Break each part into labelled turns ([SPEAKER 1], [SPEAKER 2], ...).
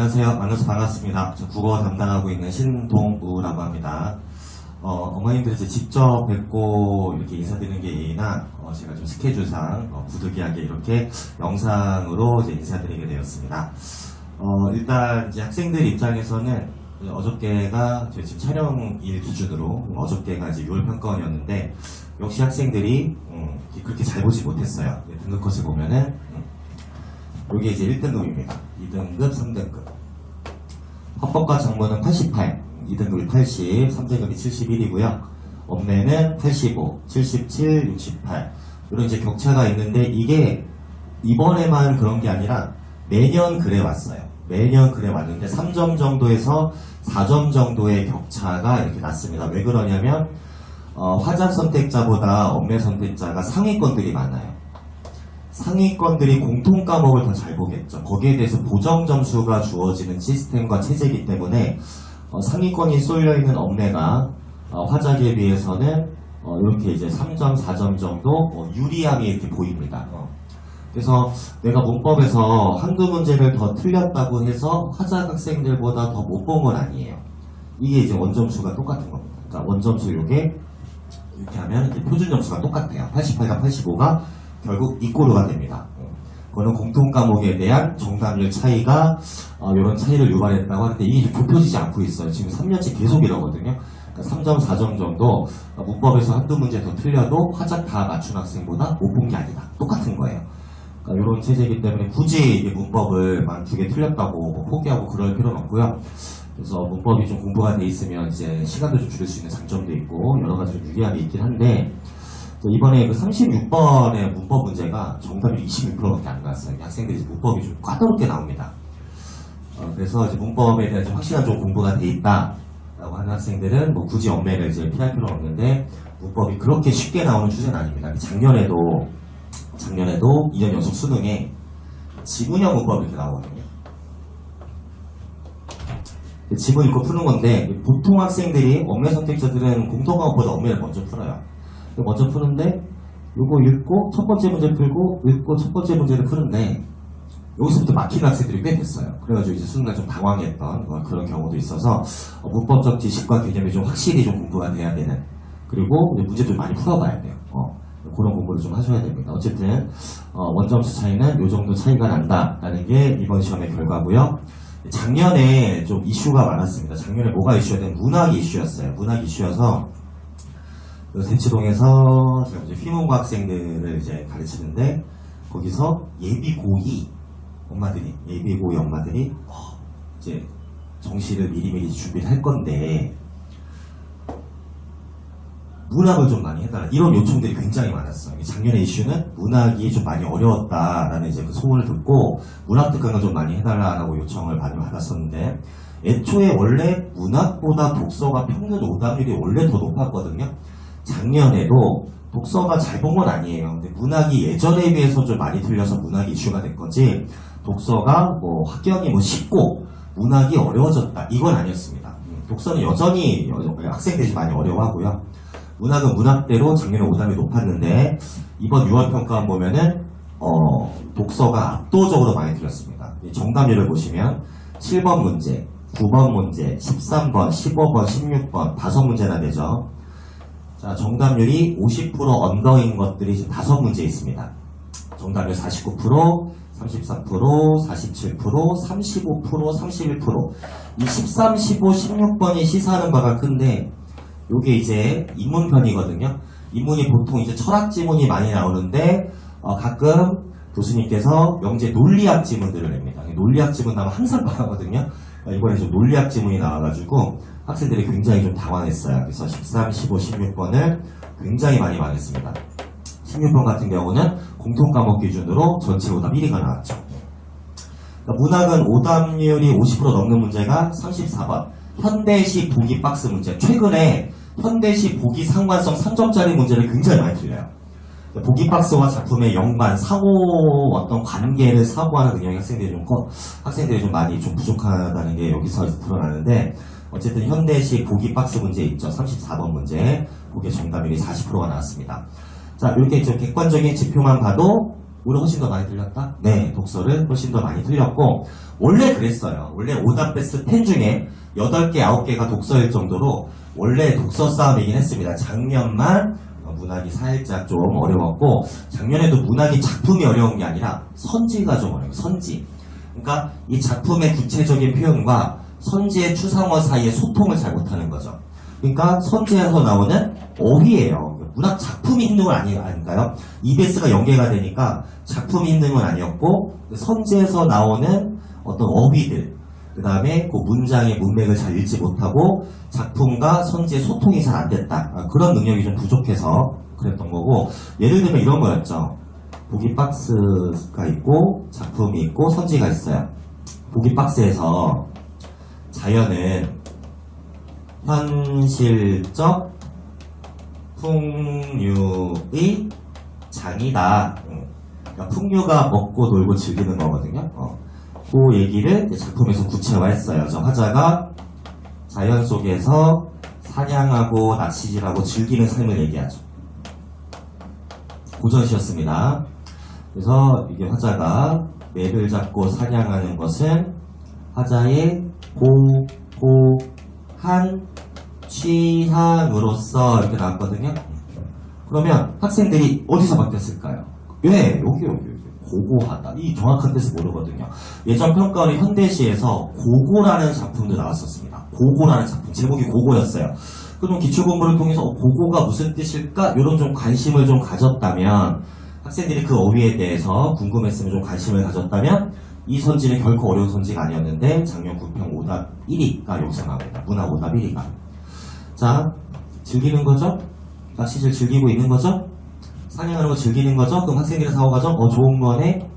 [SPEAKER 1] 안녕하세요. 만나서 반갑습니다. 저 국어 담당하고 있는 신동우라고 합니다. 어머님들 이제 직접 뵙고 이렇게 인사드리는 게 예의나 제가 좀 스케줄상 부득이하게 이렇게 영상으로 이제 인사드리게 되었습니다. 일단 이제 학생들 입장에서는 어저께가 저희 지금 촬영일 기준으로 어저께가 이제 6월 평가원이었는데 역시 학생들이 그렇게 잘 보지 못했어요. 등급 컷을 보면은 이게 이제 1등급입니다. 2등급, 3등급. 헌법과 정보는 88, 2등급이 80, 3등급이 71이고요. 업내는 85, 77, 68. 이런 이제 격차가 있는데 이게 이번에만 그런 게 아니라 매년 그래 왔어요. 매년 그래 왔는데 3점 정도에서 4점 정도의 격차가 이렇게 났습니다. 왜 그러냐면 화작 선택자보다 업내 선택자가 상위권들이 많아요. 상위권들이 공통 과목을 더 잘 보겠죠. 거기에 대해서 보정 점수가 주어지는 시스템과 체제이기 때문에 상위권이 쏠려있는 업내가 화작에 비해서는 이렇게 이제 3점, 4점 정도 유리함이 이렇게 보입니다. 그래서 내가 문법에서 한두 문제를 더 틀렸다고 해서 화작 학생들보다 더 못 본 건 아니에요. 이게 이제 원점수가 똑같은 겁니다. 그러니까 원점수 요게 이렇게 하면 이제 표준 점수가 똑같아요. 88과 85가 결국 이꼬르가 됩니다. 그거는 공통 과목에 대한 정답률 차이가 이런 차이를 유발했다고 하는데 이게 좁혀지지 않고 있어요. 지금 3년째 계속 이러거든요. 그러니까 3점, 4점 정도 문법에서 한두 문제 더 틀려도 화작 다 맞춘 학생보다 못 본 게 아니다. 똑같은 거예요. 그러니까 이런 체제이기 때문에 굳이 문법을 만 2개 틀렸다고 포기하고 그럴 필요는 없고요. 그래서 문법이 좀 공부가 돼 있으면 이제 시간도 좀 줄일 수 있는 장점도 있고 여러 가지 좀 유리함이 있긴 한데 이번에 그 36번의 문법 문제가 정답이 26%밖에 안 나왔어요. 학생들이 문법이 좀 까다롭게 나옵니다. 그래서 이제 문법에 대한 좀 확실한 좀 공부가 돼 있다라고 하는 학생들은 뭐 굳이 엄매를 이제 피할 필요는 없는데 문법이 그렇게 쉽게 나오는 주제는 아닙니다. 작년에도 2년 연속 수능에 지문형 문법이 이렇게 나오거든요. 지문 읽고 푸는 건데 보통 학생들이 엄매 선택자들은 공통과목보다 엄매를 먼저 풀어요. 먼저 푸는데 요거 읽고 첫 번째 문제 풀고 읽고 첫 번째 문제를 푸는데 여기서부터 막히는 학생들이 꽤 됐어요. 그래가지고 이제 수능날 좀 당황했던 그런 경우도 있어서 문법적 지식과 개념이 좀 확실히 좀 공부가 돼야 되는 그리고 문제도 많이 풀어봐야 돼요. 그런 공부를 좀 하셔야 됩니다. 어쨌든 원점수 차이는 요 정도 차이가 난다라는 게 이번 시험의 결과고요. 작년에 좀 이슈가 많았습니다. 작년에 뭐가 이슈였냐면 문학 이슈였어요. 문학 이슈여서 대치동에서 제가 이제 휘문고 학생들을 이제 가르치는데 거기서 예비 고2 엄마들이 이제 정시를 미리미리 준비를 할 건데 문학을 좀 많이 해달라 이런 요청들이 굉장히 많았어요. 작년에 이슈는 문학이 좀 많이 어려웠다라는 이제 그 소문을 듣고 문학 특강을 좀 많이 해달라고 요청을 많이 받았었는데 애초에 원래 문학보다 독서가 평균 오답률이 원래 더 높았거든요. 작년에도 독서가 잘 본 건 아니에요. 근데 문학이 예전에 비해서 좀 많이 틀려서 문학이 이슈가 된 거지 독서가 뭐 학경이 뭐 쉽고 문학이 어려워졌다 이건 아니었습니다. 독서는 여전히 학생들이 많이 어려워하고요. 문학은 문학대로 작년에 오답이 높았는데 이번 6월 평가원 보면은 독서가 압도적으로 많이 틀렸습니다. 정답률을 보시면 7번 문제, 9번 문제, 13번, 15번, 16번 5문제나 되죠. 자, 정답률이 50% 언더인 것들이 지금 5문제 있습니다. 정답률 49%, 33%, 47%, 35%, 31%. 이 13, 15, 16번이 시사하는 바가 큰데, 요게 이제 인문편이거든요. 인문이 보통 이제 철학 지문이 많이 나오는데, 가끔 교수님께서 명제 논리학 지문들을 냅니다. 논리학 지문 나오면 항상 나가거든요. 이번에 좀 논리학 지문이 나와가지고, 학생들이 굉장히 좀 당황했어요. 그래서 13, 15, 16번을 굉장히 많이 망했습니다. 16번 같은 경우는 공통과목 기준으로 전체 오답 1위가 나왔죠. 그러니까 문학은 오답률이 50% 넘는 문제가 34번. 현대시 보기 박스 문제. 최근에 현대시 보기 상관성 3점짜리 문제를 굉장히 많이 틀려요. 보기 박스와 작품의 연관, 사고 어떤 관계를 사고하는 능력이 학생들이 좀 많이 좀 부족하다는 게 여기서 드러나는데 어쨌든 현대시 보기 박스 문제 있죠. 34번 문제. 거기에 정답률이 40%가 나왔습니다. 자, 이렇게 좀 객관적인 지표만 봐도 오늘 훨씬 더 많이 틀렸다? 네, 독서를 훨씬 더 많이 틀렸고, 원래 그랬어요. 원래 오답 베스트 10 중에 8개, 9개가 독서일 정도로 원래 독서 싸움이긴 했습니다. 작년만 문학이 살짝 좀 어려웠고, 작년에도 문학이 작품이 어려운 게 아니라 선지가 좀 어려워요. 선지. 그러니까 이 작품의 구체적인 표현과 선지의 추상어 사이의 소통을 잘 못하는 거죠. 그러니까 선지에서 나오는 어휘예요. 문학 작품이 힘든 건 아닌가요? EBS가 연계가 되니까 작품이 힘든 건 아니었고, 선지에서 나오는 어떤 어휘들, 그 다음에 그 문장의 문맥을 잘 읽지 못하고 작품과 선지의 소통이 잘 안 됐다. 그런 능력이 좀 부족해서 그랬던 거고, 예를 들면 이런 거였죠. 보기 박스가 있고 작품이 있고 선지가 있어요. 보기 박스에서 자연은 현실적 풍류의 장이다. 그러니까 풍류가 먹고 놀고 즐기는 거거든요. 그 얘기를 작품에서 구체화했어요. 저 화자가 자연 속에서 사냥하고 낚시질하고 즐기는 삶을 얘기하죠. 고전시였습니다. 그래서 이게 화자가 매를 잡고 사냥하는 것은 화자의 고고한 취향으로서 이렇게 나왔거든요. 그러면 학생들이 어디서 바뀌었을까요? 왜? 여기. 고고하다. 이 정확한 뜻을 모르거든요. 예전 평가원의 현대시에서 고고라는 작품도 나왔었습니다. 고고라는 작품. 제목이 고고였어요. 그럼 기출공부를 통해서 고고가 무슨 뜻일까? 이런 좀 관심을 좀 가졌다면, 학생들이 그 어휘에 대해서 궁금했으면 좀 관심을 가졌다면, 이 선지는 결코 어려운 선지가 아니었는데 작년 9평 오답 1위가 여기서 나옵니다. 문학 오답 1위가. 자, 즐기는 거죠? 낚시질 즐기고 있는 거죠? 사냥하는 거 즐기는 거죠? 그럼 학생들의 사고과정, 좋은 거네?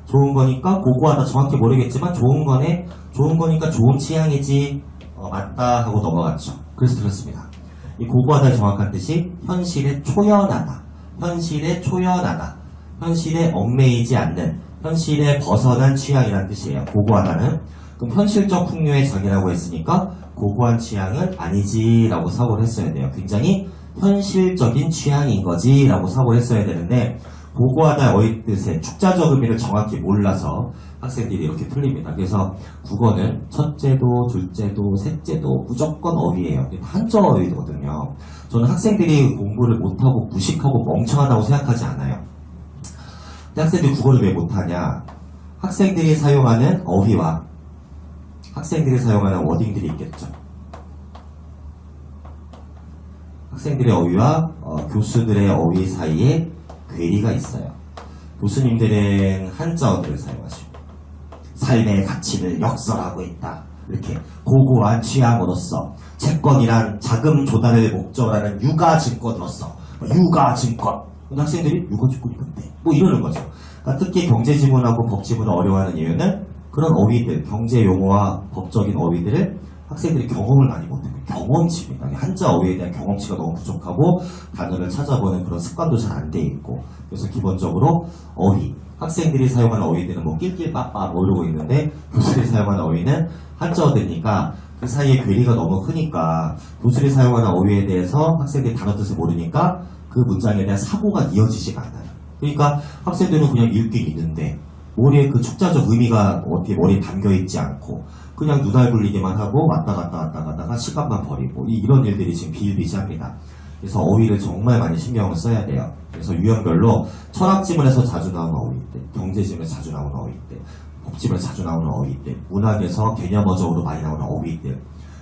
[SPEAKER 1] 좋은 거니까 고고하다. 정확히 모르겠지만 좋은 거네? 좋은 거니까 좋은 취향이지. 맞다 하고 넘어갔죠. 그래서 들었습니다. 이 고고하다의 정확한 뜻이 현실에 초연하다. 현실에 초연하다. 현실에 얽매이지 않는, 현실에 벗어난 취향이라는 뜻이에요. 고고하다는. 그럼 현실적 풍류의 장이라고 했으니까 고고한 취향은 아니지라고 사고를 했어야 돼요. 굉장히 현실적인 취향인 거지라고 사고를 했어야 되는데, 고고하다 어휘 뜻의 축자적 의미를 정확히 몰라서 학생들이 이렇게 틀립니다. 그래서 국어는 첫째도, 둘째도, 셋째도 무조건 어휘예요. 한자 어휘거든요. 저는 학생들이 공부를 못하고 무식하고 멍청하다고 생각하지 않아요. 근데 학생들이 국어를 왜 못하냐? 학생들이 사용하는 어휘와 학생들이 사용하는 워딩들이 있겠죠. 학생들의 어휘와 교수들의 어휘 사이에 괴리가 있어요. 교수님들은 한자어들을 사용하시고 삶의 가치를 역설하고 있다. 이렇게 고고한 취향으로서 채권이란 자금 조달을 목적으로 하는 유가증권으로서 유가증권. 학생들이 유가증권이 뭔데? 뭐 이러는 거죠. 그러니까 특히 경제지문하고 법지문을 어려워하는 이유는 그런 어휘들, 경제 용어와 법적인 어휘들을 학생들이 경험을 많이 못해요. 경험치입니다. 한자 어휘에 대한 경험치가 너무 부족하고 단어를 찾아보는 그런 습관도 잘 안 돼 있고, 그래서 기본적으로 어휘, 학생들이 사용하는 어휘들은 뭐 낄낄빠빠 뭐 이러고 있는데 교수들이 사용하는 어휘는 한자어들이니까 그 사이에 괴리가 너무 크니까 교수들이 사용하는 어휘에 대해서 학생들이 단어 뜻을 모르니까 그 문장에 대한 사고가 이어지지가 않아요. 그러니까 학생들은 그냥 읽긴 있는데 머리에 그 축자적 의미가 어떻게 머리에 담겨있지 않고 그냥 눈알 굴리기만 하고 왔다 갔다 가다가 시간만 버리고 이런 일들이 지금 비일비재합니다. 그래서 어휘를 정말 많이 신경을 써야 돼요. 그래서 유형별로 철학지문에서 자주 나오는 어휘들, 경제지문에서 자주 나오는 어휘들, 법지문에서 자주 나오는 어휘들, 문학에서 개념어적으로 많이 나오는 어휘들,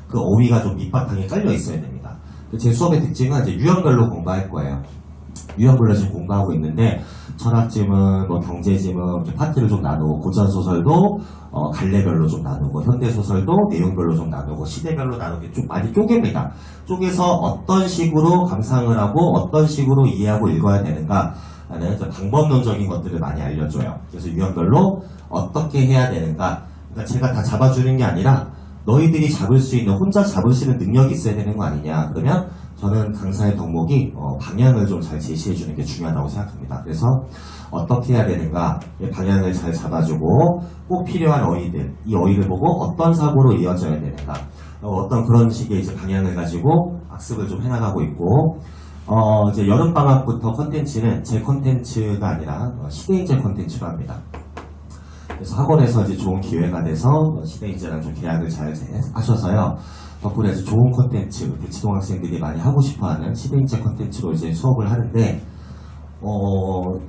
[SPEAKER 1] 그 어휘가 좀 밑바탕에 깔려 있어야 됩니다. 제 수업의 특징은 이제 유형별로 공부할 거예요. 유형별로 지금 공부하고 있는데 철학지문, 뭐 경제지문 이렇게 파트를 좀 나누고 고전소설도 갈래별로 좀 나누고 현대소설도 내용별로 좀 나누고 시대별로 나누게 좀 많이 쪼갭니다. 쪼개서 어떤 식으로 감상을 하고 어떤 식으로 이해하고 읽어야 되는가 라는 방법론적인 것들을 많이 알려줘요. 그래서 유형별로 어떻게 해야 되는가, 그러니까 제가 다 잡아주는 게 아니라 너희들이 잡을 수 있는, 혼자 잡을 수 있는 능력이 있어야 되는 거 아니냐. 그러면 저는 강사의 덕목이 방향을 좀 잘 제시해주는 게 중요하다고 생각합니다. 그래서 어떻게 해야 되는가, 방향을 잘 잡아주고 꼭 필요한 어휘들, 이 어휘를 보고 어떤 사고로 이어져야 되는가, 어떤 그런 식의 이제 방향을 가지고 학습을 좀 해나가고 있고, 이제 여름방학부터 컨텐츠는 제 컨텐츠가 아니라 시대인재 컨텐츠로 합니다. 그래서 학원에서 이제 좋은 기회가 돼서 시대인재랑 좀 계약을 잘 하셔서요. 덕분에 아주 좋은 컨텐츠, 대치동 학생들이 많이 하고 싶어하는 시대인재 컨텐츠로 이제 수업을 하는데,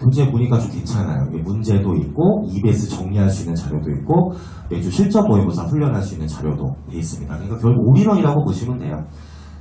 [SPEAKER 1] 교재 보니까 좀 괜찮아요. 문제도 있고, EBS 정리할 수 있는 자료도 있고, 매주 실전 모의고사 훈련할 수 있는 자료도 돼 있습니다. 그러니까 결국 올인원이라고 보시면 돼요.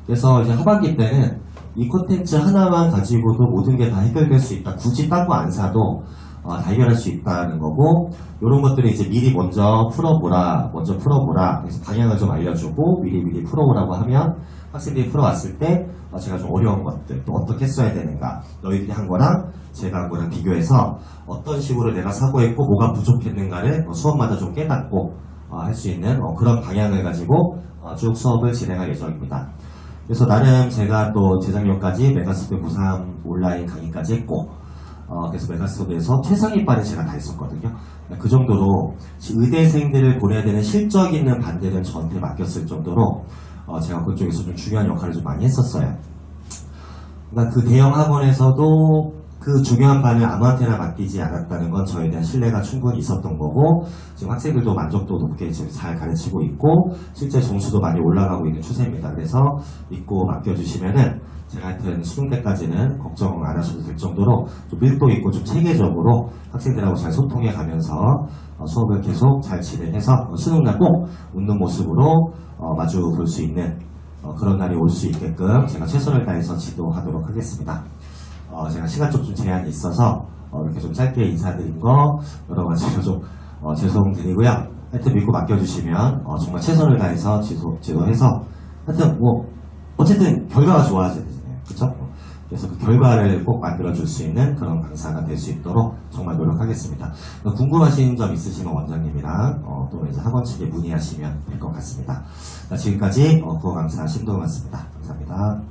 [SPEAKER 1] 그래서 이제 하반기 때는 이 콘텐츠 하나만 가지고도 모든 게 다 해결될 수 있다. 굳이 딴 거 안 사도 다 해결할 수 있다는 거고, 이런 것들을 이제 미리 먼저 풀어보라. 그래서 방향을 좀 알려주고 미리 풀어보라고 하면 학생들이 풀어왔을 때 제가 좀 어려운 것들, 또 어떻게 써야 되는가, 너희들이 한 거랑 제가 한 거랑 비교해서 어떤 식으로 내가 사고했고 뭐가 부족했는가를 수업마다 좀 깨닫고 할 수 있는 그런 방향을 가지고 쭉 수업을 진행할 예정입니다. 그래서 나름 제가 또 재작년까지 메가스토브 고3 온라인 강의까지 했고, 그래서 메가스토브에서 최상위반을 제가 다 했었거든요. 그 정도로 의대생들을 보내야 되는 실적 있는 반들은 저한테 맡겼을 정도로 제가 그쪽에서 좀 중요한 역할을 좀 많이 했었어요. 그러니까 그 대형 학원에서도 그 중요한 반을 아무한테나 맡기지 않았다는 건 저에 대한 신뢰가 충분히 있었던 거고, 지금 학생들도 만족도 높게 지금 잘 가르치고 있고 실제 점수도 많이 올라가고 있는 추세입니다. 그래서 믿고 맡겨주시면은 제가 하여튼 수능 때까지는 걱정 안 하셔도 될 정도로 좀 밀도 있고 좀 체계적으로 학생들하고 잘 소통해 가면서 수업을 계속 잘 진행해서 수능날 꼭 웃는 모습으로 마주 볼 수 있는 그런 날이 올 수 있게끔 제가 최선을 다해서 지도하도록 하겠습니다. 제가 시간적 좀 제한이 있어서 이렇게 좀 짧게 인사드린 거 여러 가지로 좀 죄송드리고요. 하여튼 믿고 맡겨주시면 정말 최선을 다해서 지도해서 하여튼 뭐 어쨌든 결과가 좋아져야 되잖아요. 그쵸? 그래서 그 결과를 꼭 만들어줄 수 있는 그런 강사가 될 수 있도록 정말 노력하겠습니다. 궁금하신 점 있으시면 원장님이랑 또 이제 학원 측에 문의하시면 될 것 같습니다. 지금까지 국어 강사 신동훈이었습니다. 감사합니다.